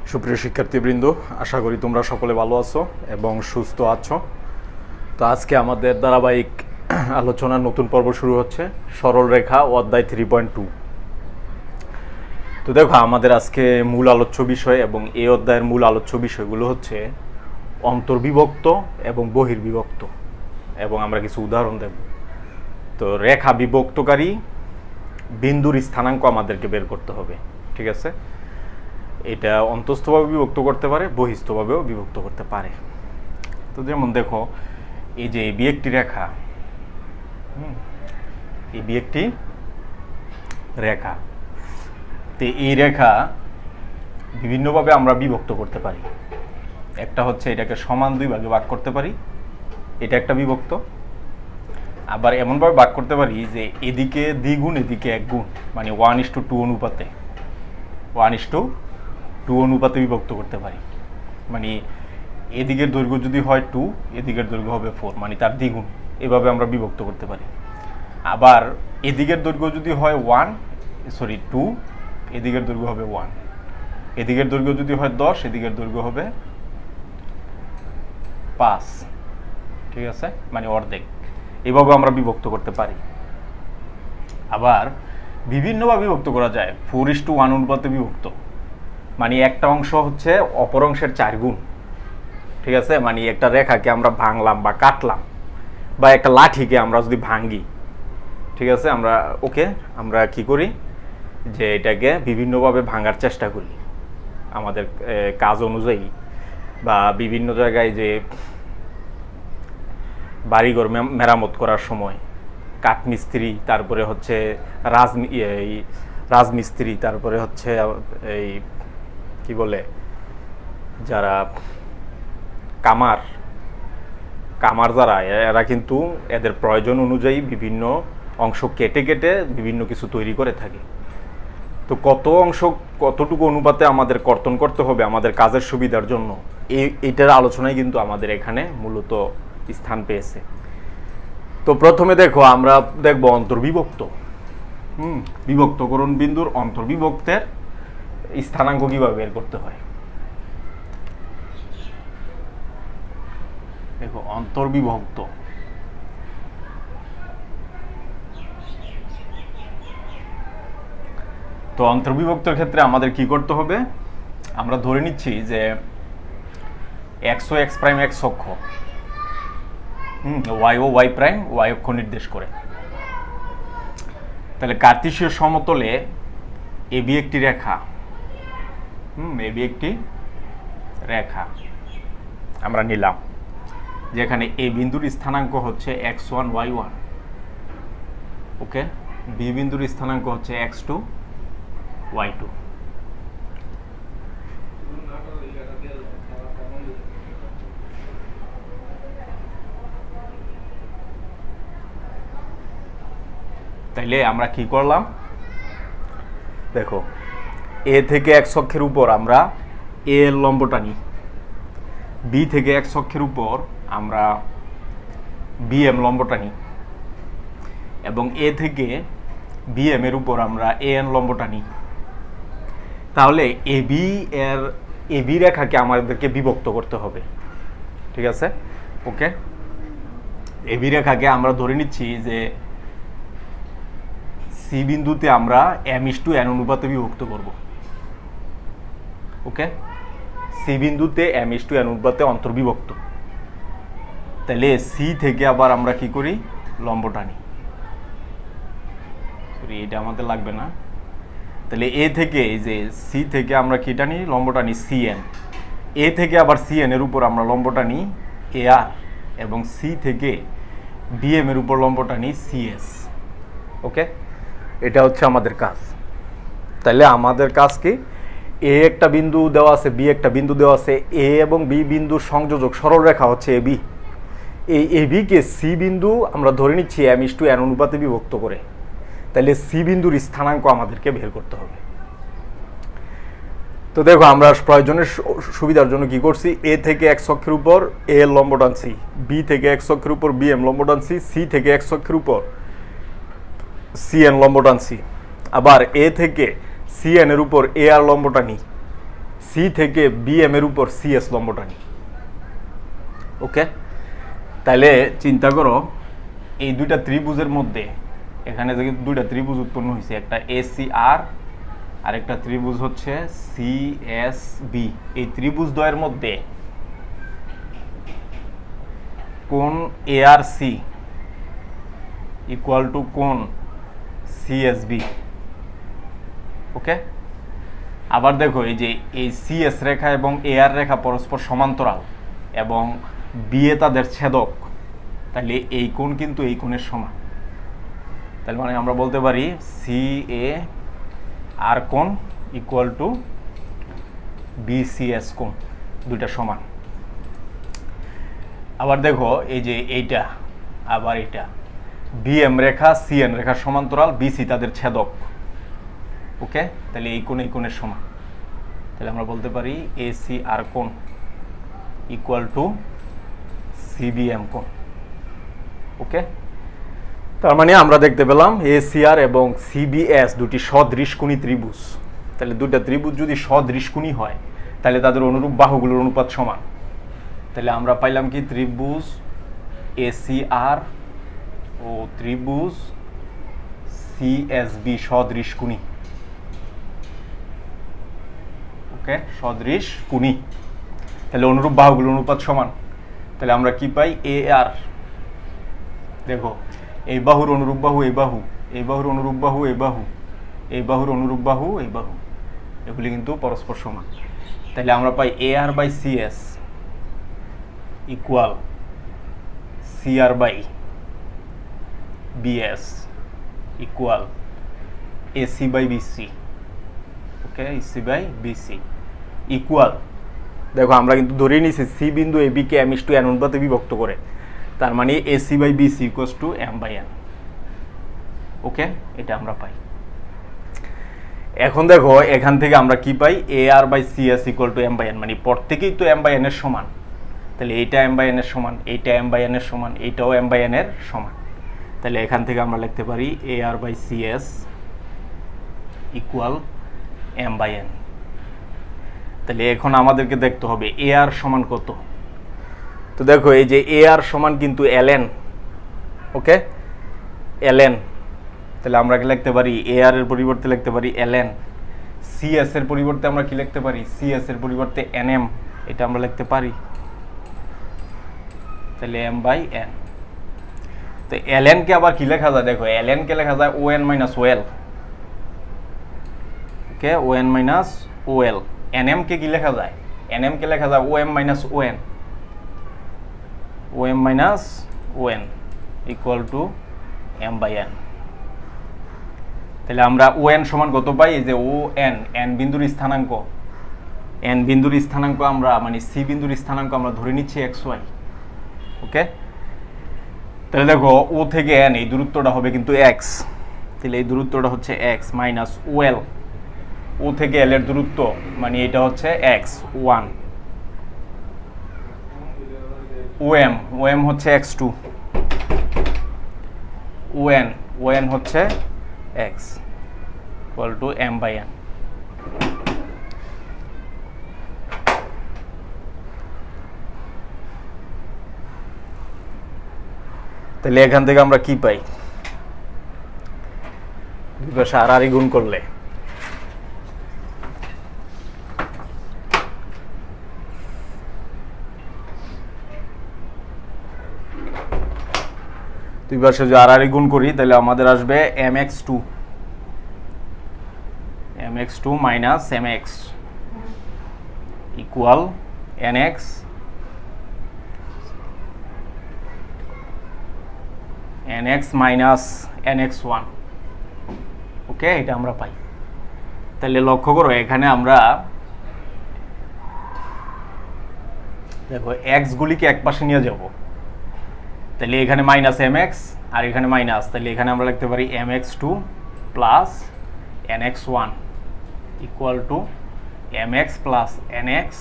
সুপ্রিয় শিক্ষার্থীবৃন্দ, আশা করি তোমরা সকলে ভালো আছো এবং সুস্থ আছো। তো আজকে আমাদের ধারাবাহিক আলোচনার নতুন পর্ব শুরু হচ্ছে, সরল রেখা অধ্যায় 3.2। তো দেখো, আমাদের আজকে মূল আলোচ্য বিষয় এবং এই অধ্যায়ের মূল আলোচ্য বিষয়গুলো হচ্ছে অন্তর্বিভক্ত এবং বহির্বিভক্ত, এবং আমরা কিছু উদাহরণ দেব। তো রেখা বিভক্তকারী বিন্দুর স্থানাঙ্ক আমাদেরকে বের করতে হবে, ঠিক আছে? এটা অন্তস্থভাবে বিভক্ত করতে পারে, বহিস্থভাবেও বিভক্ত করতে পারে। তো যেমন দেখো, এই যে এবি একটি রেখা, এবি একটি রেখা, তো এই রেখা বিভিন্নভাবে আমরা বিভক্ত করতে পারি। একটা হচ্ছে এটাকে সমান দুই ভাগে ভাগ করতে পারি, এটা একটা বিভক্ত। আবার এমনভাবে ভাগ করতে পারি যে এদিকে দ্বিগুণ এদিকে এক গুণ, মানে 1:2 অনুপাতে 1:2 অনুপাতে বিভক্ত করতে পারি। মানে এদিকের দৈর্ঘ্য যদি হয় 2, এদিকের দৈর্ঘ্য হবে 4, মানে তার দ্বিগুণ। এভাবে আমরা বিভক্ত করতে পারি। আবার এদিকের দৈর্ঘ্য যদি হয় 2, এদিকের দৈর্ঘ্য হবে 1, এদিকের দৈর্ঘ্য যদি হয় 10, এদিকের দৈর্ঘ্য হবে 5, ঠিক আছে, মানে অর্ধেক। এভাবে আমরা বিভক্ত করতে পারি। আবার বিভিন্নভাবে বিভক্ত করা যায়, 4:1 অনুপাতে বিভক্ত, মানে একটা অংশ হচ্ছে অপর অংশের 4 গুণ, ঠিক আছে। মানে একটা রেখাকে আমরা ভাঙলাম বা কাটলাম, বা একটা লাঠিকে আমরা যদি ভাঙি, ঠিক আছে, আমরা কি করি যে এটাকে বিভিন্নভাবে ভাঙার চেষ্টা করি আমাদের কাজ অনুযায়ী। বা বিভিন্ন জায়গায় যে বাড়িঘর মেরামত করার সময় কাঠমিস্ত্রি, তারপরে হচ্ছে রাজমিস্ত্রি, তারপরে হচ্ছে এই কি বলে যারা কামার যারা, এরা কিন্তু এদের প্রয়োজন অনুযায়ী বিভিন্ন অংশ কেটে কেটে বিভিন্ন কিছু তৈরি করে থাকে। তো কত অংশ কতটুকু অনুপাতে আমাদের কর্তন করতে হবে আমাদের কাজের সুবিধার জন্য, এইটার আলোচনায় কিন্তু আমাদের এখানে মূলত স্থান পেয়েছে। তো প্রথমে দেখো, আমরা দেখব অন্তর্বিভক্ত। বিভক্তকরণ বিন্দুর অন্তর্বিভক্তের স্থানাঙ্ক কিভাবে বের করতে হয়। দেখো, অন্তর্বিভক্ত, তো অন্তর্বিভক্তের ক্ষেত্রে আমাদের কি করতে হবে, আমরা ধরে নিচ্ছি যে এক্স ও এক্স প্রাইম এক্স অক্ষ, ওয়াই ও ওয়াই প্রাইম ওয়াই অক্ষ নির্দেশ করে। তাহলে কার্তেশীয় সমতলে এবি একটি রেখা, এবি একটি রেখা আমরা নিলাম, যেখানে এ বিন্দুর স্থানাঙ্ক হচ্ছে x1 y1, ওকে। বি বিন্দুর স্থানাঙ্ক হচ্ছে x2 y2। তাইলে আমরা কি করলাম, দেখো, এ থেকে এক্স অক্ষের উপর আমরা এ এর লম্ব টানি, বি থেকে এক্স অক্ষের উপর আমরা বি এম লম্ব টানি, এবং এ থেকে বি এম এর উপর আমরা এ এন লম্ব টানি। তাহলে এবি রেখাকে আমাদেরকে বিভক্ত করতে হবে, ঠিক আছে, ওকে। এবি রেখাকে আমরা ধরে নিচ্ছি যে সি বিন্দুতে আমরা m:n অনুপাতে বিভক্ত করব, ওকে। সি বিন্দুতে m:n অনুপাতে অন্তর্বিভক্ত। তাহলে সি থেকে আবার আমরা কি করি, লম্ব টানি, সরি এটা আমাদের লাগবে না। তাহলে এ থেকে, এই যে সি থেকে আমরা কি টানি, লম্ব টানি সিএন। এ থেকে আবার সিএন এর উপর আমরা লম্ব টানি এ আর, এবং সি থেকে বিএম এর উপর লম্ব টানি সিএস, ওকে। এটা হচ্ছে আমাদের কাজ। তাহলে আমাদের কাজ কি, এ একটা বিন্দু দেওয়া আছে, বি একটা বিন্দু দেওয়া আছে, এ এবং বি বিন্দুর সংযোজক সরল রেখা হচ্ছে এবি। এই এবিকে সি বিন্দু আমরা ধরে নিচ্ছি m:n অনুপাতে বিভক্ত করে। তাহলে সি বিন্দুর স্থানাঙ্ক আমাদেরকে বের করতে হবে। তো দেখো, আমরা প্রয়োজনের সুবিধার জন্য কি করছি, এ থেকে এক্স অক্ষের উপর এ এর লম্ব টানছি, বি থেকে এক্স অক্ষের উপর বি এম লম্ব টানছি, সি থেকে এক্স অক্ষের উপর সিএন লম্ব টানছি। আবার এ থেকে সিএন এর উপর এ আর লম্ব টানি, সি থেকে বিএম এর উপর সিএস লম্ব টানি। ওকে, তাহলে চিন্তা করো এই দুইটা ত্রিভুজের মধ্যে এখানে যে দুইটা ত্রিভুজ উৎপন্ন হয়েছে, একটা এসিআর আর একটা ত্রিভুজ হচ্ছে সিএসবি। এই ত্রিভুজ দ্বয়ের মধ্যে কোণ এআরসি ইকুয়াল টু কোণ সিএসবি। ওকে, আবার দেখো এই যে এই সিএস রেখা এবং এআর রেখা পরস্পর সমান্তরাল এবং বিএ তাদের ছেদক, তাহলে এই কোণ কিন্তু এই কোণের সমান। তাহলে মানে আমরা বলতে পারি সি এ আর কোণ ইকুয়াল টু বিসিএস কোণ, দুইটা সমান। আবার দেখো এই যে এইটা আবার এটা বিএম রেখা সিএন রেখার সমান্তরাল, বিসি তাদের ছেদক। ওকে, তাহলে এই কোণ এই কোণের সমান। তাহলে আমরা বলতে পারি এসি আর কোণ ইকুয়াল টু সিবিএম কোণ। ওকে, তার মানে আমরা দেখতে পেলাম এসিআর এবং সিবিএস দুটি সদৃশকোণী ত্রিভুজ। তাহলে দুইটা ত্রিভুজ যদি সদৃশকোণী হয় তাহলে তাদের অনুরূপ বাহুগুলোর অনুপাত সমান। তাহলে আমরা পাইলাম কি ত্রিভুজ এসিআর ও ত্রিভুজ সিএসবি সদৃশকোণী। ওকে, সদৃশকোণী, তাহলে অনুরূপ বাহুগুলোর অনুপাত সমান। তাহলে আমরা কি পাই এ আর, দেখো এই বাহুর অনুরূপ বাহু এই বাহু, এই বাহুর অনুরূপ বাহু এই বাহু, এই বাহুর অনুরূপ বাহু এই বাহু, এগুলি কিন্তু পরস্পর সমান। তাহলে আমরা পাই A R by CS equal C R by BS equal AC by BC. Okay, AC by BC equal, দেখো আমরা কিন্তু ধরেই নিছি সি বিন্দু এ বি কে এম ইস টু এন অনুপাতে বিভক্ত করে, তার মানে AC by BC equals to M by N. Okay, এটা আমরা পাই। এখন দেখো এখান থেকে আমরা কি পাই A R by CS equal to M by N, মানে প্রত্যেকেই তো এম বাই এন এর সমান। তাহলে এইটা এম বাই এন এর সমান, এইটা এম বাই এন এর সমান, এইটাও এম বাই এন এর সমান। তাহলে এখান থেকে আমরা লিখতে পারি A R by CS equal M by N. তাহলে এখন আমাদেরকে দেখতে হবে এ আর সমান কত। তো দেখো এই যে এ আর সমান কিন্তু এলএন। ওকে, এলএন, তাহলে আমরা কি লিখতে পারি এ আর এর পরিবর্তে লিখতে পারি এলএন। সিএস এর পরিবর্তে আমরা কি লিখতে পারি সিএস এর পরিবর্তে এনএম, এটা আমরা লিখতে পারি। তাহলে এম বাই এন। তো এলএন কে আবার কি লেখা যায়, দেখো এলএন কে লেখা যায় O N minus OL. Okay, O N minus OL. NM কে কি লেখা যায়, এনএম কে লেখা যায় O M minus ON, O M minus ON equal to M by N. তাহলে আমরা ও এন সমান কত পাই, এই যে ও এন, এন বিন্দুর স্থানাঙ্ক, এন বিন্দুর স্থানাঙ্ক আমরা মানে সি বিন্দুর স্থানাঙ্ক আমরা ধরে নিচ্ছি এক্স ওয়াই। ওকে, তাহলে দেখো ও থেকে এন এই দূরত্বটা হবে কিন্তু এক্স, তাহলে এই দূরত্বটা হচ্ছে এক্স মাইনাস ওএল, ও থেকে এল এর দূরত্ব মানে এটা হচ্ছে এক্স ওয়ান, ওএম, ওএম হচ্ছে এক্স টু, ওএন, ওএন হচ্ছে x equal to M by N. তাহলে এখান থেকে আমরা কি পাই, দুই পাশে আর আর গুণ করলে দুই পাশে যদি আর আর গুণ করি তাহলে আমাদের আসবে M x two, M x two minus M X equal N X, N X minus N x one. Okay, এটা আমরা পাই। তাহলে লক্ষ্য করো এখানে আমরা দেখো এক্স গুলিকে এক পাশে নিয়ে যাব, তাহলে এখানে মাইনাস এম এক্স আর এখানে মাইনাস, তাহলে এখানে আমরা লিখতে পারি m x two plus N x one equal to M x plus N x,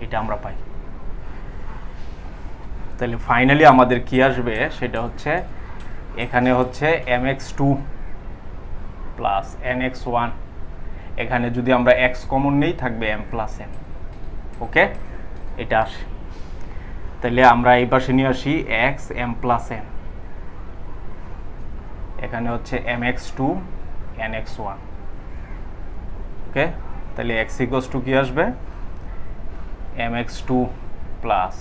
এটা আমরা পাই। তাহলে ফাইনালি আমাদের কি আসবে সেটা হচ্ছে এখানে হচ্ছে M x two plus N x one, এখানে যদি আমরা এক্স কমন নেই থাকবে এম প্লাস এন। ওকে, এটা আসে। তাহলে আমরা এই পাশে নিয়ে আসি এক্স এম প্লাস এন, এখানে হচ্ছে M x two N x one. Okay, তাহলে এক্স ইকুয়ালস টু কি আসবে, M x two plus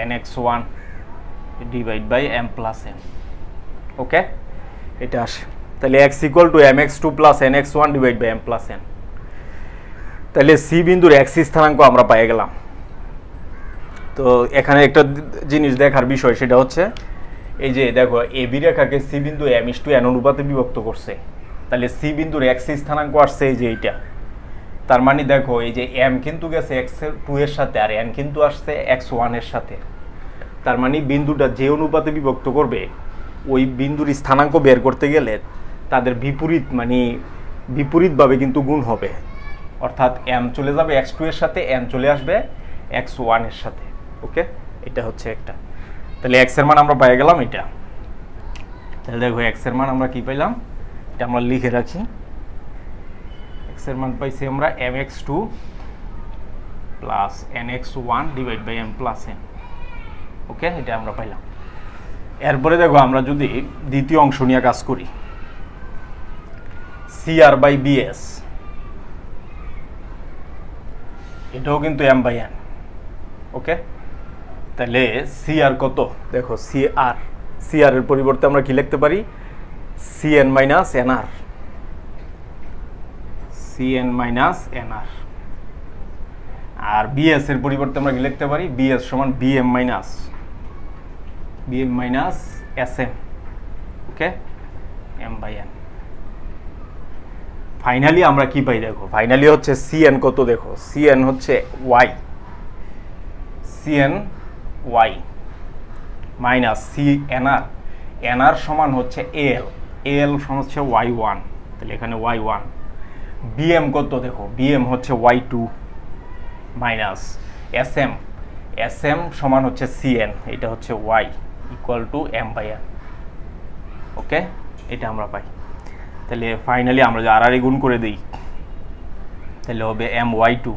N x one divide by M plus N. Okay, এটা আসে। তাহলে X equal to M x two plus N x one divide by M plus N. তাহলে C বিন্দুর X স্থানাঙ্ক আমরা পেয়ে গেলাম। তো এখানে একটা জিনিস দেখার বিষয়, সেটা হচ্ছে এই যে দেখো এ বি রেখাকে সি বিন্দু এম ইস টু এন অনুপাতে বিভক্ত করছে। তাহলে সি বিন্দুর এক্স স্থানাঙ্ক আসছে এই যে এইটা। তার মানে দেখো এই যে এম কিন্তু গেছে এক্স টু এর সাথে, আর এন কিন্তু আসছে এক্স ওয়ানের সাথে। তার মানে বিন্দুটা যে অনুপাতে বিভক্ত করবে ওই বিন্দুর স্থানাঙ্ক বের করতে গেলে তাদের বিপরীত, মানে বিপরীতভাবে কিন্তু গুণ হবে। অর্থাৎ এম চলে যাবে এক্স টু এর সাথে, এন চলে আসবে এক্স ওয়ানের সাথে। ওকে, এটা হচ্ছে একটা। তাহলে এক্স এর মান আমরা পেয়ে গেলাম এটা। তাহলে দেখো এক্স এর মান আমরা কি পেলাম, এটা আমরা লিখে রাখি। এক্স এর মান পাইছি আমরা M x two plus N x one divide by M plus N. Okay, এটা আমরা পাইলাম। এরপরে দেখো আমরা যদি দ্বিতীয় অংশ নিয়ে কাজ করি, সি আর বাই বিএস, এটাও কিন্তু এম বাই এন। ওকে, তাহলে সি আর কত, দেখো সি আর এর পরিবর্তে আমরা কি লিখতে পারি, C N minus N R, C N minus N R. আর বিএস এর পরিবর্তে আমরা কি লিখতে পারি, বিএস সমান BM minus S M. Okay, m by n. Finally আমরা কি পাই, দেখো ফাইনালি হচ্ছে সি এন কত, দেখো সি এন হচ্ছে Y, C N Y minus C N R, N R সমান হচ্ছে এল, এল সমান হচ্ছে ওয়াই ওয়ান। তাহলে এখানে ওয়াই ওয়ান। বিএম কত, দেখো বিএম হচ্ছে Y two minus S M, S M সমান হচ্ছে সি এন, এটা হচ্ছে Y equal to M by N. Okay, এটা আমরা পাই। তাহলে ফাইনালি আমরা যে আর গুণ করে দিই তাহলে হবে এম ওয়াই টু,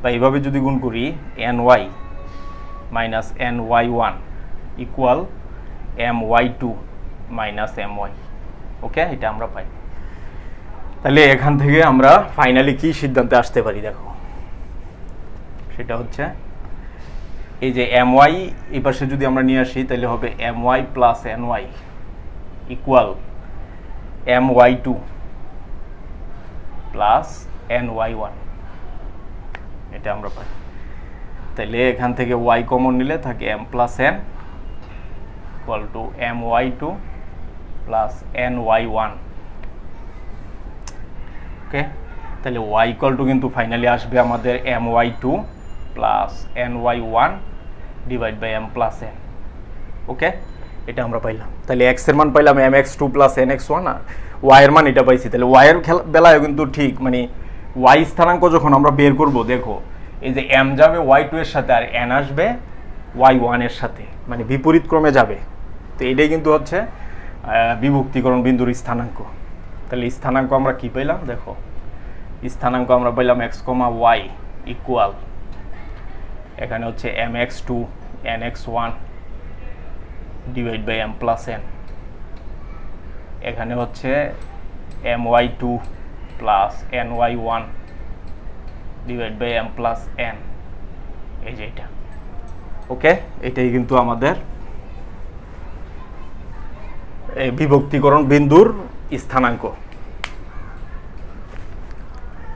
বা এইভাবে যদি গুণ করি N Y minus N Y one equal M Y two minus M Y. Okay, এটা আমরা পাই। তাহলে এখান থেকে আমরা ফাইনালি কি সিদ্ধান্তে আসতে পারি, দেখো সেটা হচ্ছে এই যে এম ওয়াই এই পাশে যদি আমরা নিয়ে আসি তাহলে হবে m y plus N y equal M Y two plus N Y one, এটা আমরা পাই। তাহলে এখান থেকে ওয়াই কমন নিলে থাকে M plus N equal to M Y two plus N Y one. Okay, তাহলে ওয়াই ইকুয়াল টু কিন্তু finally আসবে আমাদের M Y two plus N Y one divide by M plus N. Okay, এটা আমরা পাইলাম। তাহলে এক্স এর মান পাইলাম M x two plus N x one, আর ওয়াই এর মান এটা পাইছি। তাহলে ওয়াই এর বেলায় কিন্তু ঠিক, মানে ওয়াই স্থানাঙ্ক যখন আমরা বের করব, দেখো এই যে এম যাবে ওয়াই টু এর সাথে আর এন আসবে ওয়াই ওয়ান এর সাথে, মানে বিপরীত ক্রমে যাবে। তো এটাই কিন্তু হচ্ছে বিভক্তিকরণ বিন্দুর স্থানাঙ্ক। তাহলে স্থানাঙ্ক আমরা কি পাইলাম, দেখো স্থানাঙ্ক আমরা পাইলাম এক্স কমা ওয়াই ইকুয়াল, এখানে হচ্ছে M x two N x one divide by M plus N, এখানে হচ্ছে m Y two plus N Y one divide by M plus n, এই যে এটা। ওকে, এটাই কিন্তু আমাদের বিভক্তিকরণ বিন্দুর স্থানাঙ্ক।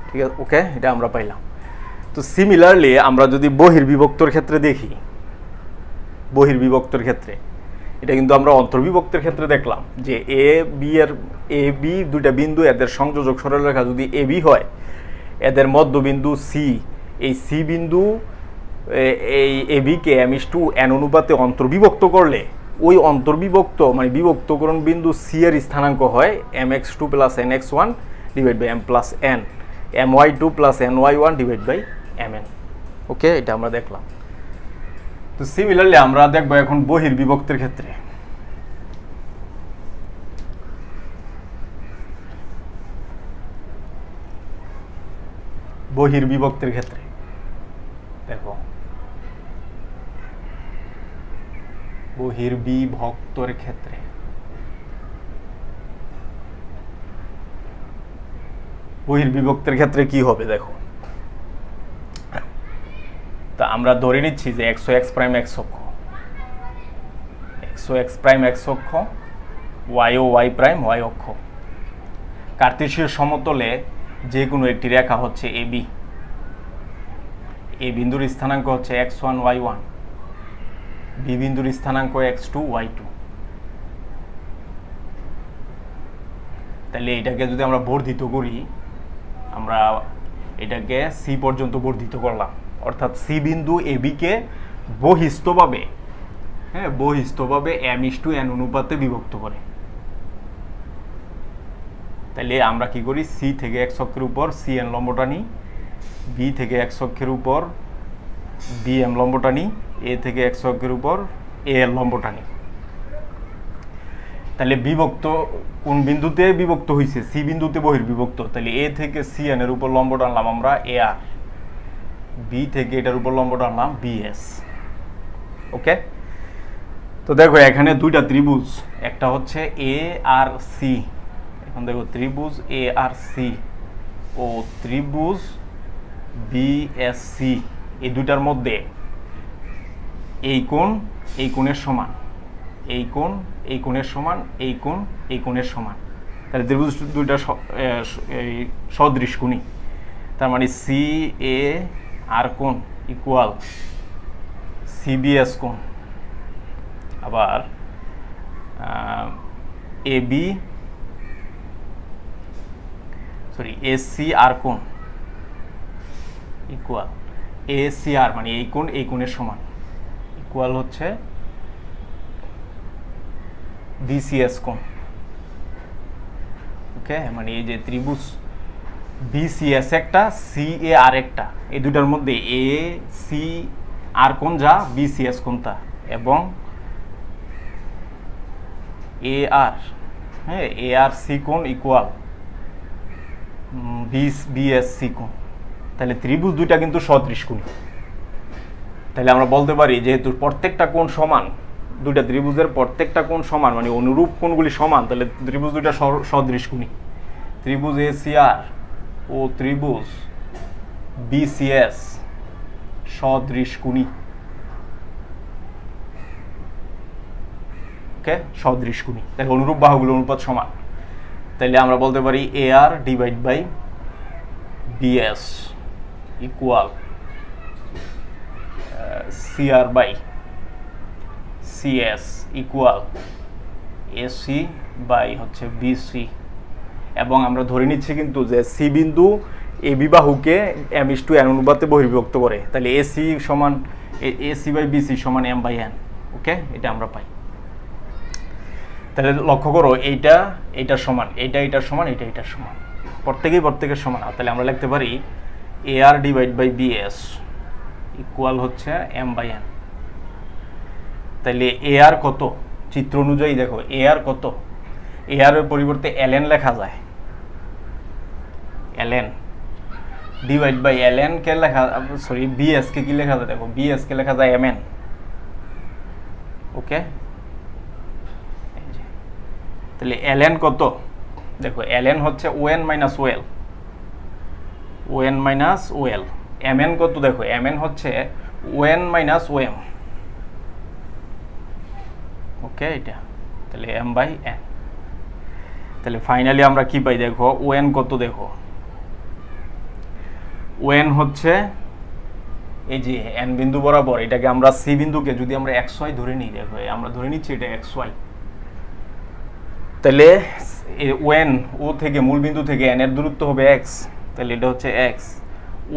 ঠিক আছে, ওকে, এটা আমরা পাইলাম। তো সিমিলারলি আমরা যদি বহির্বিভক্তর ক্ষেত্রে দেখি, বহির্বিভক্তর ক্ষেত্রে এটা কিন্তু আমরা অন্তর্বিভক্তের ক্ষেত্রে দেখলাম যে এ বি দুইটা বিন্দু, এদের সংযোজক সরলরেখা যদি এ বি হয়, এদের মধ্যবিন্দু সি, এই সি বিন্দু এই এ বিকে এম ইস টু এন অনুপাতে অন্তর্বিভক্ত করলে ওই অন্তর্বিভক্ত মানে বিভক্তকরণ বিন্দু সি এর স্থানাঙ্ক হয় M x two plus N x one divide by M plus N, M Y two plus N Y one divide by M N. Okay, এটা আমরা দেখলাম। তো সিমিলারলি আমরা দেখবো এখন বহির্বিভক্তের ক্ষেত্রে। বহির্বিভক্তের ক্ষেত্রে দেখো বহির্বিভক্তর ক্ষেত্রে বহির্বিভক্তের ক্ষেত্রে কি হবে দেখো, তা আমরা ধরে নিচ্ছি যে এক্স ও এক্স প্রাইম এক্স অক্ষ, এক্স ও এক্স প্রাইম এক্স অক্ষ, ওয়াই ও ওয়াই প্রাইম ওয়াই অক্ষ। কার্তেশীয় সমতলে যে কোনো একটি রেখা হচ্ছে এবি, এ বিন্দুর স্থানাঙ্ক হচ্ছে x1 y1, বি বিন্দুর স্থানাঙ্ক x2 y2। তাহলে এটাকে যদি আমরা বর্ধিত করি, আমরা এটাকে সি পর্যন্ত বর্ধিত করলাম, অর্থাৎ সি বিন্দু এবিকে বহিস্থভাবে, হ্যাঁ বহিস্থভাবে m:n অনুপাতে বিভক্ত করে। তাহলে আমরা কি করি, সি থেকে x অক্ষের উপর cn লম্ব টানি, বি থেকে x অক্ষের উপর bm লম্ব টানি, এ থেকে x অক্ষের উপর al লম্ব টানি। তাহলে বিভক্ত কোন বিন্দুতে বিভক্ত হয়েছে, সি বিন্দুতে বহির্বিভক্ত। তাহলে এ থেকে cn এর উপর লম্ব টানলাম আমরা ar, বি থেকে এটার উপর লম্ব টানলাম bs। ওকে, তো দেখো এখানে দুইটা ত্রিভুজ, একটা হচ্ছে এ আর সি, এখন দেখো ত্রিভুজ এ আর সি ও ত্রিভুজ বিএসসি, এই দুইটার মধ্যে এই কোণ এই কোণের সমান, এই কোণ এই কোণের সমান, এই কোণ এই কোণের সমান। তাহলে ত্রিভুজ দুইটা সদৃশকোণী, তার মানে সি এ আর কোণ ইকুয়াল সিবিএস কোণ, আবার এ বি এসি আর কোণ ইকুয়াল এসি আর, মানে এই কোণ এই কোণের সমান, ইকুয়াল হচ্ছে বিসিএস কোণ। ওকে, মানে এই যে ত্রিভুজ বিসিএস একটা, সি এ আর একটা, এই দুটার মধ্যে এ সি আর কোণ যা, বিসিএস কোণ তা, এবং এ আর, হ্যাঁ এ আর সি কোণ ইকুয়াল বিএসসি কোণ। তাহলে ত্রিভুজ দুইটা কিন্তু সদৃশকোণী। তাহলে আমরা বলতে পারি যেহেতু প্রত্যেকটা কোণ সমান, দুইটা ত্রিভুজের প্রত্যেকটা কোণ সমান, মানে অনুরূপ কোণগুলি সমান, তাহলে ত্রিভুজ দুইটা সদৃশকোণী। ত্রিভুজ এসিআর ও ত্রিভুজ বিসিএস সদৃশকোণী। ওকে, সদৃশকোণী, তাহলে অনুরূপ বাহুগুলোর অনুপাত সমান। তাহলে আমরা বলতে পারি A R divide by BS equal CR by CS equal AC by হচ্ছে বিসি। এবং আমরা ধরে নিচ্ছি কিন্তু যে সি বিন্দু এ বি বাহুকে m:n অনুপাতে বহির্বিভক্ত করে, তাহলে এসি সমান এসি বাই বিসি সমান m/n। ওকে, এটা আমরা পাই। তাহলে লক্ষ্য করো এইটা এইটার সমান, এইটা এটার সমান, এইটা এটার সমান, প্রত্যেকের সমান। তাহলে আমরা লিখতে পারি A R divide by BS equal হচ্ছে m/n। তাহলে এ আর কত, চিত্র অনুযায়ী দেখো এ আর কত, এ আর এর পরিবর্তে ln লেখা যায়, ln ডিভাইড বাই ln কে লেখা, সরি বিএস কে কি লেখা যায়, দেখো বিএস কে লেখা যায় mn। ওকে, তাহলে ln কত, দেখো ln হচ্ছে on minus OL, on minus OL. mn কত, দেখো mn হচ্ছে on মাইনাস ওএম। ওকে, এটা তাহলে m/n। তাহলে ফাইনালি আমরা কি পাই, দেখো on কত, দেখো on হচ্ছে এই যে n বিন্দু বরাবর, এটাকে আমরা সি বিন্দুকে যদি আমরা xy ধরে নিই, দেখো আমরা ধরে নিচ্ছি এটা xy, তাহলে ওএন ও থেকে মূল বিন্দু থেকে n এর দূরত্ব হবে x, তাহলে এটা হচ্ছে x।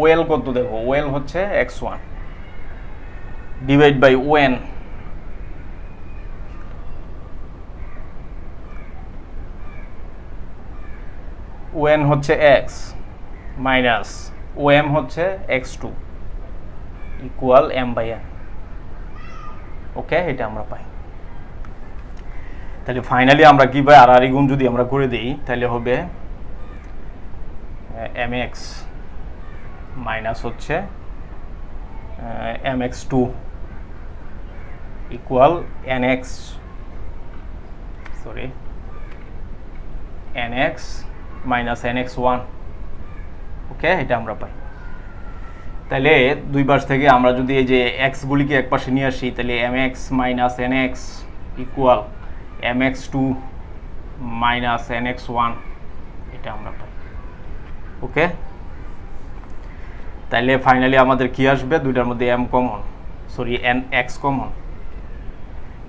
ওএল কত, দেখো ওএল হচ্ছে x1 ডিভাইড বাই ওএন, ওএন হচ্ছে x মাইনাস ওএম হচ্ছে x2 ইকুয়াল m/n। ওকে, এটা আমরা পাই। তাহলে ফাইনালি আমরা কি পাই, আর গুণ যদি আমরা করে দিই তাহলে হবে mx মাইনাস হচ্ছে mx2 equal nx minus nx1। ওকে, এটা আমরা পাই। তাহলে দুই পাশ থেকে আমরা যদি এই যে x গুলিকে এক পাশে নিয়ে আসি, তাহলে mx minus nx equal mx2 minus nx1, এটা আমরা পাই। ওকে, তাহলে ফাইনালি আমাদের কি আসবে, দুইটার মধ্যে m কমন, nx কমন,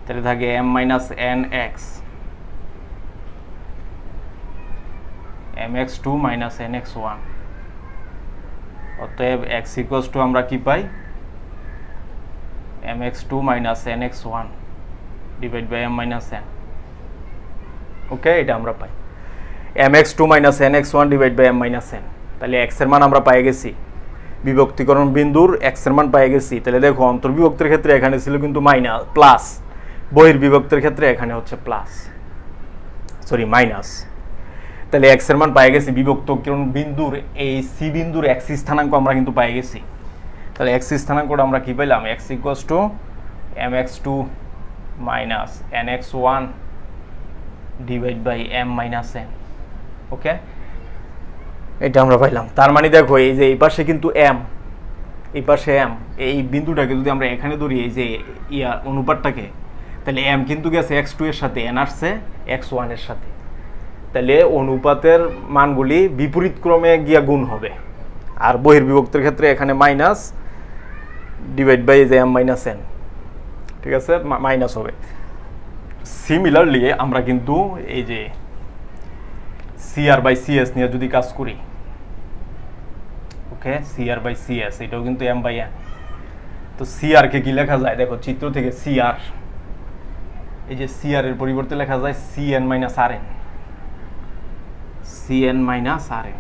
তাহলে থাকে m minus nx mx2 minus nx1। অতএব x ইকুয়ালস টু আমরা কি পাই, mx2 minus nx1 divide by m minus n। Okay, এটা আমরা পাই mx2 minus nx1 divide by m minus n। তাহলে x এর মান আমরা পেয়ে গেছি, বিভক্তিকরণ বিন্দুর x এর মান পেয়ে গেছি। তাহলে দেখো অন্তর্বিভক্তের ক্ষেত্রে এখানে ছিল কিন্তু মাইনাস প্লাস, বহির্বিভক্তের ক্ষেত্রে এখানে হচ্ছে প্লাস মাইনাস। তাহলে x এর মান পেয়ে গেছি, বিভক্তকরণ বিন্দুর এই c বিন্দুর x স্থানাঙ্ক আমরা কিন্তু পেয়ে গেছি। তাহলে x স্থানাঙ্কটা আমরা কি পাইলাম, x equals to mx2 minus nx1 divide by m minus n। Okay, এটা আমরা পাইলাম। তার মানে দেখো এই যে এই পাশে কিন্তু m, এই পাশে m, এই বিন্দুটাকে যদি আমরা এখানে ধরি এই যে অনুপাতটাকে, তাহলে m কিন্তু গেছে x2 এর সাথে, n আসছে x1 এর সাথে। তাহলে অনুপাতের মানগুলি বিপরীত ক্রমে গিয়া গুণ হবে। আর বহির্বিভক্তের ক্ষেত্রে এখানে মাইনাস ডিভাইড বাই যে m মাইনাস n, ঠিক আছে, মাইনাস হবে। সিমিলারলি আমরা কিন্তু এই যে CR বাই CS নিয়ে যদি কাজ করি, ওকে, CR বাই CS এটাও কিন্তু m বাই n। তো CR কে কি লেখা যায়, দেখো চিত্র থেকে CR, এই যে CR এর পরিবর্তে লেখা যায় CN minus RN, CN minus RN।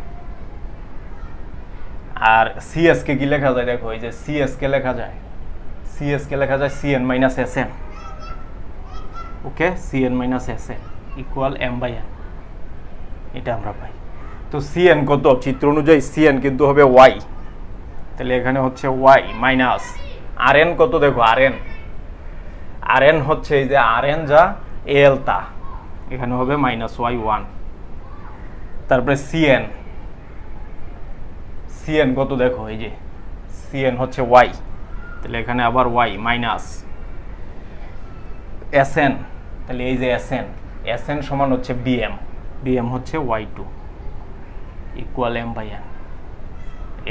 আর CS কে কি লেখা যায়, দেখো এই যে CS কে লেখা যায় CN minus SN। Okay, CN minus SN equal m by n, এটা আমরা পাই। তো CN কত, চিত্র অনুযায়ী CN কিন্তু হবে y, তাহলে এখানে হচ্ছে y মাইনাস RN কত, দেখো RN হচ্ছে এই যে RN যা AL তা, এখানে হবে মাইনাস y1। তারপরে CN কত, দেখো এই যে CN হচ্ছে y, তাহলে এখানে আবার y মাইনাস SN, তাহলে এই যে SN সমান হচ্ছে BM হচ্ছে y2 equal m by n,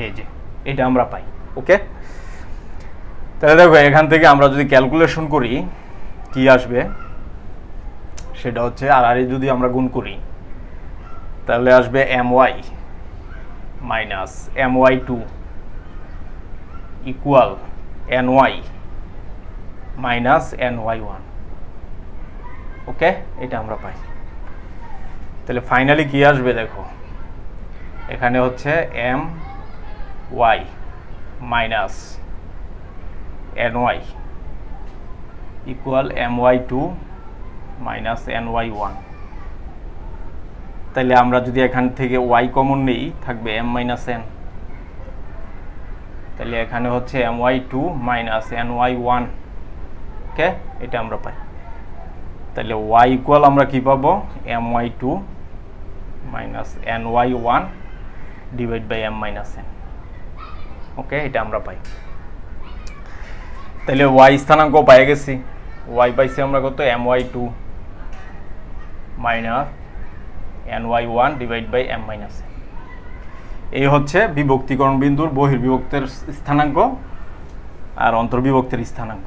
এই যে এটা আমরা পাই। ওকে, তাহলে দেখো এখান থেকে আমরা যদি ক্যালকুলেশন করি কি আসবে, সেটা হচ্ছে আর যদি আমরা গুণ করি তাহলে আসবে my minus my2 equal ny minus ny1। ওকে, এটা আমরা পাই। তাহলে ফাইনালি কি আসবে, দেখো এখানে হচ্ছে my minus ny equal my2 minus ny1। তাহলে আমরা যদি এখান থেকে y কমন নেই, থাকবে m মাইনাস n, তাহলে এখানে হচ্ছে my2 মাইনাস ny1। ওকে, এটা আমরা পাই। তাহলে y ইকুয়াল আমরা কি পাবো, my2 minus ny1 divide by m minus n। Okay, এটা আমরা পাই। তাহলে y স্থানাঙ্ক পেয়ে গেছি, y পাইছি আমরা কত, my2 minus ny1 divide by m minus n। এই হচ্ছে বিভক্তিকরণ বিন্দুর বহির্বিভক্তের স্থানাঙ্ক আর অন্তর্বিভক্তের স্থানাঙ্ক।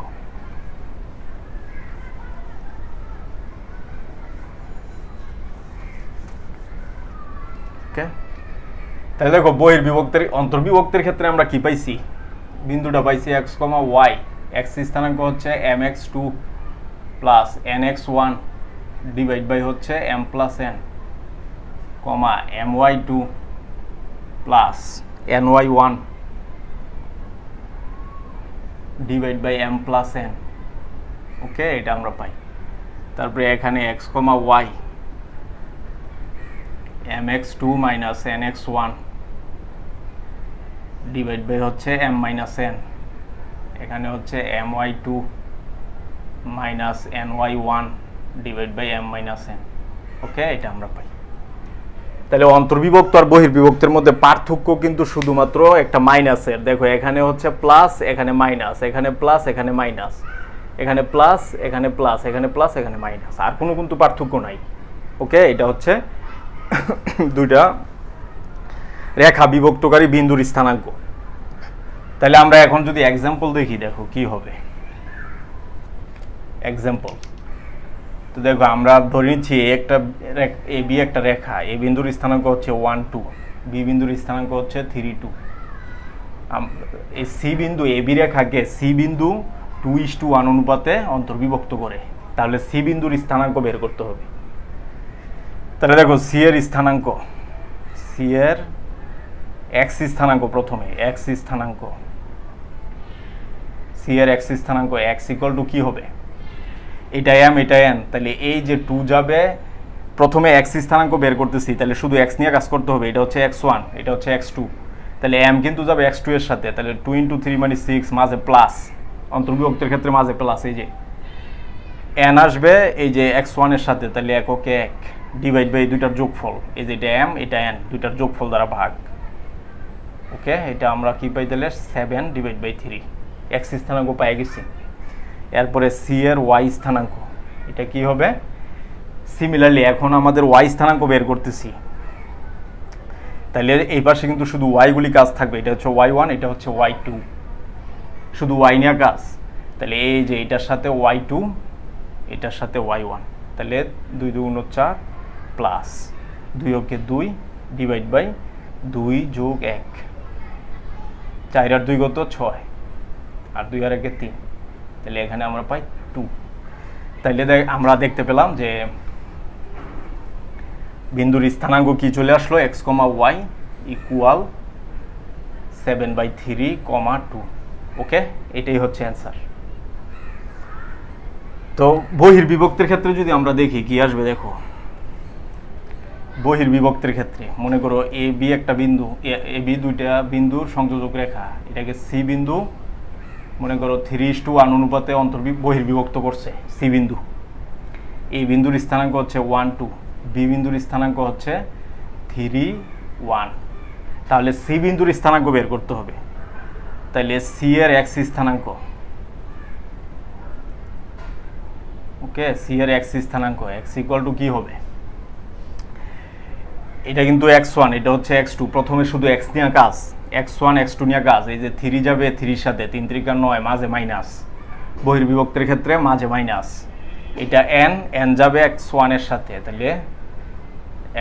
ওকে, তাহলে দেখো বহির্বিভক্তের অন্তর্বিভক্তের ক্ষেত্রে আমরা কি পাইছি, বিন্দুটা পাইছি x, y, x স্থানাঙ্ক হচ্ছে mx2 plus nx1 divide by হচ্ছে m plus n, my2 plus ny1 divide by m plus n। Okay, এটা আমরা পাই। তারপরে এখানে x, y mx2 minus nx1 divide by হচ্ছে m মাইনাস n, এখানে হচ্ছে my2 minus ny1 divide by m minus n। Okay, এটা আমরা পাই। তাহলে অন্তর্বিভক্ত আর বহির্বিভক্তের মধ্যে পার্থক্য কিন্তু শুধুমাত্র একটা মাইনাসের। দেখো এখানে হচ্ছে প্লাস, এখানে মাইনাস, এখানে প্লাস, এখানে মাইনাস, এখানে প্লাস, এখানে প্লাস, এখানে প্লাস, এখানে মাইনাস, আর কোনো কিন্তু পার্থক্য নাই। ওকে, এটা হচ্ছে দুইটা রেখা বিভক্তকারী বিন্দুর স্থানাঙ্ক। তাহলে আমরা এখন যদি এক্সাম্পল দেখি, দেখো কি হবে এক্সাম্পল। তো দেখো আমরা ধরে নিচ্ছি একটা এ বি একটা রেখা, এ বিন্দুর স্থানাঙ্ক হচ্ছে 1 2, বি বিন্দুর স্থানাঙ্ক হচ্ছে 3 2। এই সি বিন্দু এ বি রেখাকে সি বিন্দু 2:1 অনুপাতে অন্তর্বিভক্ত করে, তাহলে সি বিন্দুর স্থানাঙ্ক বের করতে হবে। তাহলে দেখো সি এর স্থানাঙ্ক, সি এর এক্স স্থানাঙ্ক, প্রথমে এক্স স্থানাঙ্ক, সি এর এক্স স্থানাঙ্ক এক্স ইকুয়াল টু কি হবে, এটা এম এটা এন। তাহলে এই যে 2 যাবে, প্রথমে এক্স স্থানাঙ্ক বের করতেছি, তাহলে শুধু এক্স নিয়ে কাজ করতে হবে। এটা হচ্ছে x1, এটা হচ্ছে x2, তাহলে এম কিন্তু যাবে x2 এর সাথে, তাহলে 2 × 3 মানে 6, মাঝে প্লাস, অন্তর্বিভক্তের ক্ষেত্রে মাঝে প্লাস। এই যে এন আসবে এই যে x1 এর সাথে, তাহলে এককে 1 ডিভাইড বাই দুইটার যোগফল, এই যে এটা এম এটা এন, দুইটার যোগফল দ্বারা ভাগ। ওকে, এটা আমরা কি পাই তাহলে 7 ডিভাইড বাই 3, এক্স স্থানাঙ্ক পাই গেছি। এরপরে সি এর ওয়াই স্থানাঙ্ক, এটা কি হবে, সিমিলারলি এখন আমাদের ওয়াই স্থানাঙ্ক বের করতেছি, তাহলে এই পাশে কিন্তু শুধু ওয়াইগুলি কাজ থাকবে। এটা হচ্ছে y1, এটা হচ্ছে y2, শুধু ওয়াই নিয়ে কাজ। তাহলে এই যে এটার সাথে y2, এটার সাথে y1, তাহলে 2 2 গুণ 4 প্লাস 2 ওকে 2 ডিভাইড বাই 2 যোগ 1, 4 আর 2 কত 6, আর 2 আর 1 3, তাহলে এখানে আমরা পাই 2। তাহলে আমরা দেখতে পেলাম যে বিন্দুর স্থানাঙ্ক কি চলে আসলো, x, y ইকুয়াল 7/3, 2। ওকে, এটাই হচ্ছে অ্যান্সার। তো বহির্বিভক্তের ক্ষেত্রে যদি আমরা দেখি কি আসবে, দেখো বহির্বিভক্তের ক্ষেত্রে মনে করো এ বি একটা বিন্দু, এ বি দুইটা বিন্দুর সংযোজক রেখা, এটাকে সি বিন্দু মনে করো 3:1 অনুপাতে বহির্বিভক্ত করছে সি বিন্দু। এই বিন্দুর স্থানাঙ্ক হচ্ছে 1 2, বি বিন্দুর স্থানাঙ্ক হচ্ছে 3 1। তাহলে সি বিন্দুর স্থানাঙ্ক বের করতে হবে। তাহলে সি এর এক্স স্থানাঙ্ক, ওকে, সি এর এক্স স্থানাঙ্ক এক্স ইকুয়াল টু কি হবে, এটা কিন্তু x1, এটা হচ্ছে x2, প্রথমে শুধু x নিয়ে কাজ, x1 x2 নিয়ে কাজ। এই যে 3 যাবে 3 এর সাথে, 3 3 9, মাঝে মাইনাস, বহির্বিভক্তের ক্ষেত্রে মাঝে মাইনাস। এটা n যাবে x1 এর সাথে, তাহলে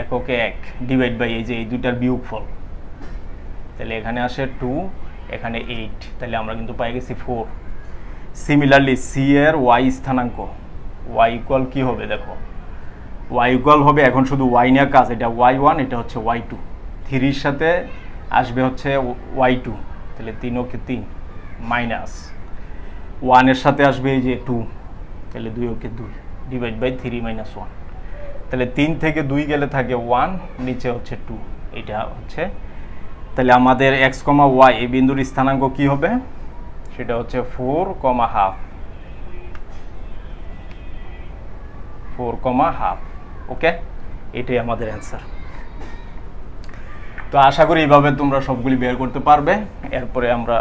এককে 1 ডিভাইড বাই এই যে এই দুইটার বিয়োগফল, তাহলে এখানে আসে 2, এখানে 8, তাহলে আমরা কিন্তু পাই গেছি 4। সিমিলারলি সি এর ওয়াই স্থানাঙ্ক, ওয়াই ইকুয়াল কি হবে, দেখো ওয়াই ইকুয়াল হবে এখন শুধু ওয়াই নিয়ে কাজ, এটা y1, এটা হচ্ছে y2, 3 এর সাথে আসবে হচ্ছে y2, তাহলে 3 ওকে 3 মাইনাস 1 এর সাথে আসবে এই যে 2, তাহলে 2 ওকে 2 ডিভাইড বাই 3 - 1, তাহলে 3 থেকে 2 গেলে থাকে 1, নিচে হচ্ছে 2, এটা হচ্ছে। তাহলে আমাদের x, y এই বিন্দুর স্থানাঙ্ক কি হবে, সেটা হচ্ছে 4,5, 4,5। ওকে, এটাই আমাদের অ্যান্সার। তো আশা করি এইভাবে তোমরা সবগুলি বের করতে পারবে। এরপরে আমরা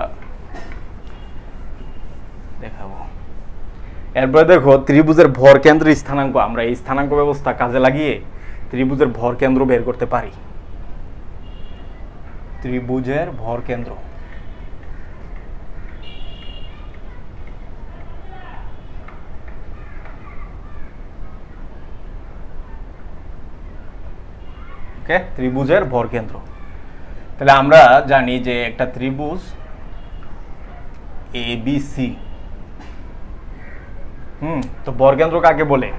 দেখাবো। এরপরে দেখো ত্রিভুজের ভর কেন্দ্র স্থানাঙ্ক, আমরা এই স্থানাঙ্ক ব্যবস্থা কাজে লাগিয়ে ত্রিভুজের ভর কেন্দ্র বের করতে পারি। ত্রিভুজের ভর কেন্দ্র, ওকে, ত্রিভুজের ভর কেন্দ্র। তাহলে আমরা জানি যে একটা ত্রিভুজ ABC, তো বর্গকেন্দ্র কাকে বলে,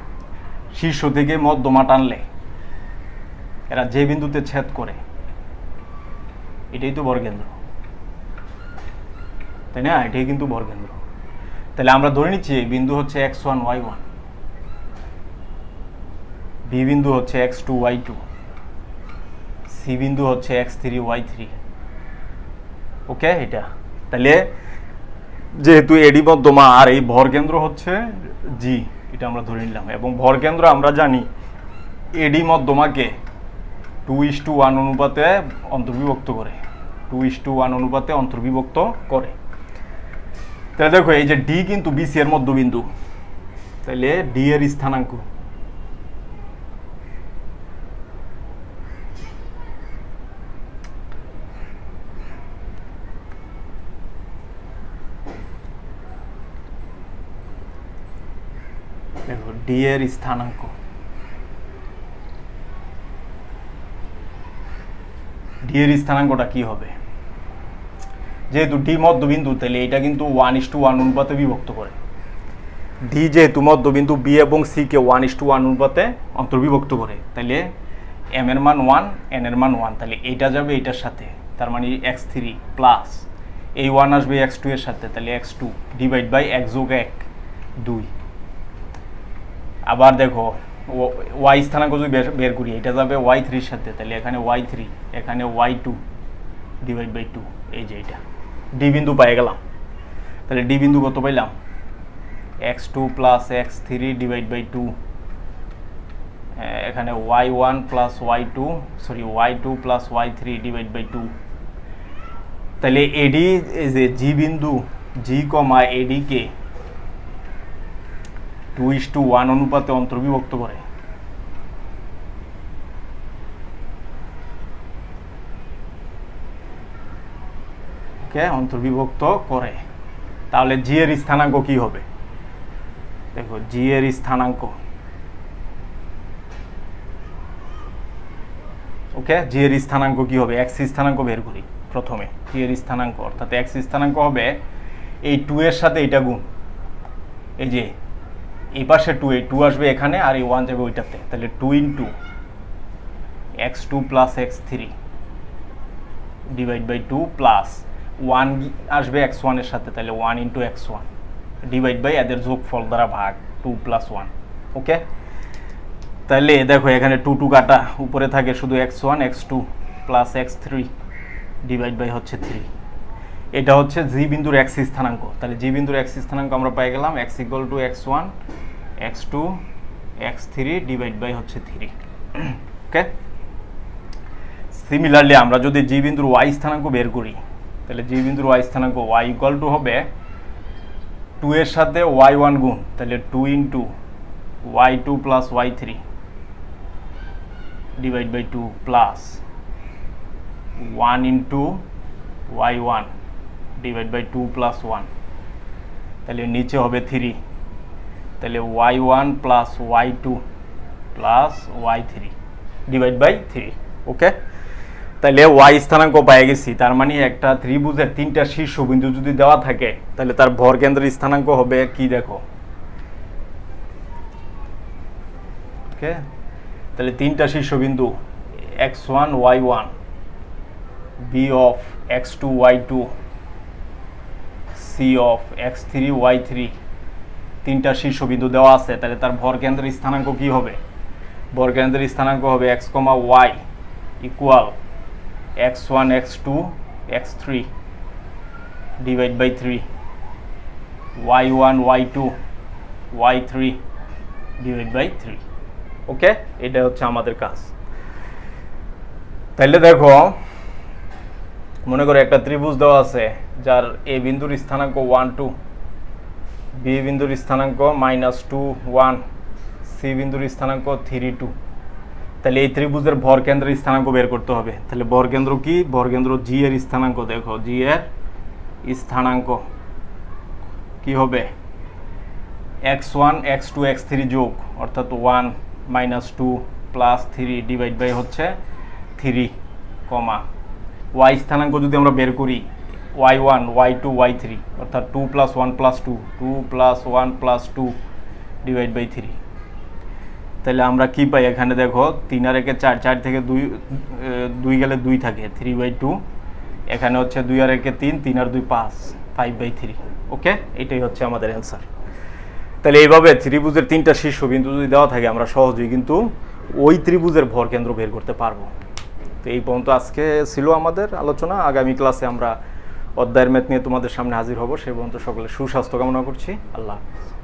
শীর্ষ থেকে মধ্যমা টানলে এরা যে বিন্দুতে ছেদ করে, এটাই তো বর্গকেন্দ্র, তাই না, এটাই কিন্তু বর্গকেন্দ্র। তাহলে আমরা ধরে নিচ্ছি এই বিন্দু হচ্ছে x1 y1, বি বিন্দু হচ্ছে x2 y2, সি বিন্দু হচ্ছে x3 y3, ওকে, এটা তাহলে যেহেতু এডি মধ্যমা আর এই ভরকেন্দ্র হচ্ছে জি, এটা আমরা ধরে নিলাম, এবং ভরকেন্দ্র আমরা জানি এডি মধ্যমাকে 2:1 অনুপাতে অন্তর্বিভক্ত করে, 2:1 অনুপাতে অন্তর্বিভক্ত করে। তাহলে দেখো এই যে ডি কিন্তু বিসি এর মধ্যবিন্দু, তাহলে ডি এর স্থানাঙ্ক দেখো, ডি এর স্থানাঙ্ক ডি এর স্থানাঙ্কটা কি হবে? যেহেতু ডি মধ্যবিন্দু, তাহলে এটা কিন্তু 1:1 অনুপাতে বিভক্ত করে। ডি যেহেতু মধ্যবিন্দু, বি এবং সি কে 1:1 অনুপাতে অন্তর্বিভক্ত করে, তাহলে এম এর মান 1, এন এর মান 1, তাহলে এটা যাবে এটার সাথে, তার মানে x3 প্লাস এই 1 আসবে x2 এর সাথে, তাহলে x2 ডিভাইড বাই 1 যোগ 1 2। আবার দেখো ওয়াই স্থানাঙ্ক যদি বের করি, এটা যাবে y3 এর সাথে, তাহলে এখানে y3, এখানে y2 ডিভাইড বাই 2, এই যে এটা ডি বিন্দু পেয়ে গেলাম। তাহলে ডি বিন্দু কত পাইলাম? x2 plus x3 divide by 2, এখানে y1 plus y2 y2 plus y3 divide by 2। তাহলে এডি এই যে জি বিন্দু, জি কমা এডি কে 2:1 অনুপাতে অন্তর্বিভক্ত করে। ওকে, অন্তর্বিভক্ত করে। তাহলে জি এর স্থানাঙ্ক কি হবে? দেখো জি এর স্থানাঙ্ক, ওকে, জি এর স্থানাঙ্ক কি হবে? এক্স স্থানাঙ্ক বের করি প্রথমে। জি এর স্থানাঙ্ক অর্থাৎ এক্স স্থানাঙ্ক হবে এই 2 এর সাথে এটা গুণ, এই যে এই পাশে 2, এই 2 আসবে এখানে আর এই 1 যাবে ওইটাতে, তাহলে 2 into x2 plus x3 divide by 2 plus 1 আসবে x1 এর সাথে, তাহলে 1 ইন্টু x1 ডিভাইড বাই এদের যোগফল দ্বারা ভাগ 2 প্লাস 1। ওকে, তাহলে দেখো এখানে 2 2 কাটা, উপরে থাকে শুধু x1 x2 plus x3 divide by হচ্ছে 3। এটা হচ্ছে জি বিন্দুর এক্স স্থানাঙ্ক। তাহলে জি বিন্দুর এক্স স্থানাঙ্ক আমরা পেয়ে গেলাম x equal to x1 x2 x3 divide by হচ্ছে 3। ওকে, সিমিলারলি আমরা যদি জি বিন্দুর ওয়াই স্থানাঙ্ক বের করি, তাহলে জি বিন্দুর ওয়াই স্থানাঙ্ক y ইকুয়াল টু হবে 2 এর সাথে y1 গুণ, তাহলে 2 into y2 plus y3 divide by 2 plus 1 into y1 divide by 2 plus 1, তাহলে নিচে হবে 3, তাহলে y1 plus y2 plus y3 divide by 3। Okay, তাহলে y স্থানাঙ্ক পেয়ে গেছি। তার মানে একটা ত্রিভুজের 3টা শীর্ষবিন্দু যদি দেওয়া থাকে, তাহলে তার ভরকেন্দ্রের স্থানাঙ্ক হবে কি দেখো। ওকে, তাহলে 3টা শীর্ষবিন্দু x1 y1 b of x2 y2 c of x3 y3, 3টা শীর্ষবিন্দু দেওয়া আছে, তাহলে তার ভরকেন্দ্রের স্থানাঙ্ক কি হবে? ভরকেন্দ্রের স্থানাঙ্ক হবে x, y equal x1 x2 x3 divide by 3, y1 y2 y3 divide by 3। Okay, এটা হচ্ছে আমাদের কাজ। তাহলে দেখো মনে করো একটা ত্রিভুজ দেওয়া আছে যার এ বিন্দুর স্থানাঙ্ক 1 2, বি বিন্দুর স্থানাঙ্ক -2 1, সি বিন্দুর স্থানাঙ্ক 3 2। তাহলে এই ত্রিভুজের ভরকেন্দ্রের স্থানাঙ্ক বের করতে হবে। তাহলে ভরকেন্দ্র কি? ভরকেন্দ্র জি এর স্থানাঙ্ক। দেখো জি এর স্থানাঙ্ক কি হবে? x1 x2 x3 যোগ, অর্থাৎ 1 -2 প্লাস 3 ডিভাইড বাই হচ্ছে 3, y স্থানাঙ্ক যদি আমরা বের করি y1 y2 y3, অর্থাৎ 2 plus 1 plus 2 2 plus 1 plus 2 divide by 3। তাহলে আমরা কি পাই এখানে? দেখো 3 আর 1 4, 4 থেকে 2 গেলে 2 থাকে, 3/2। এখানে হচ্ছে 2 আর 1 3, 3 আর 2 5, 5/3। ওকে, এটাই হচ্ছে আমাদের অ্যান্সার। তাহলে এইভাবে ত্রিভুজের 3টা শীর্ষবিন্দু যদি দেওয়া থাকে, আমরা সহজেই কিন্তু ওই ত্রিভুজের ভরকেন্দ্র বের করতে পারবো। তো এই পর্যন্ত আজকে ছিল আমাদের আলোচনা। আগামী ক্লাসে আমরা অধ্যায়ের ম্যাথ নিয়ে তোমাদের সামনে হাজির হব। সে পর্যন্ত সকলে সুস্বাস্থ্য কামনা করছি। আল্লাহ হাফেজ।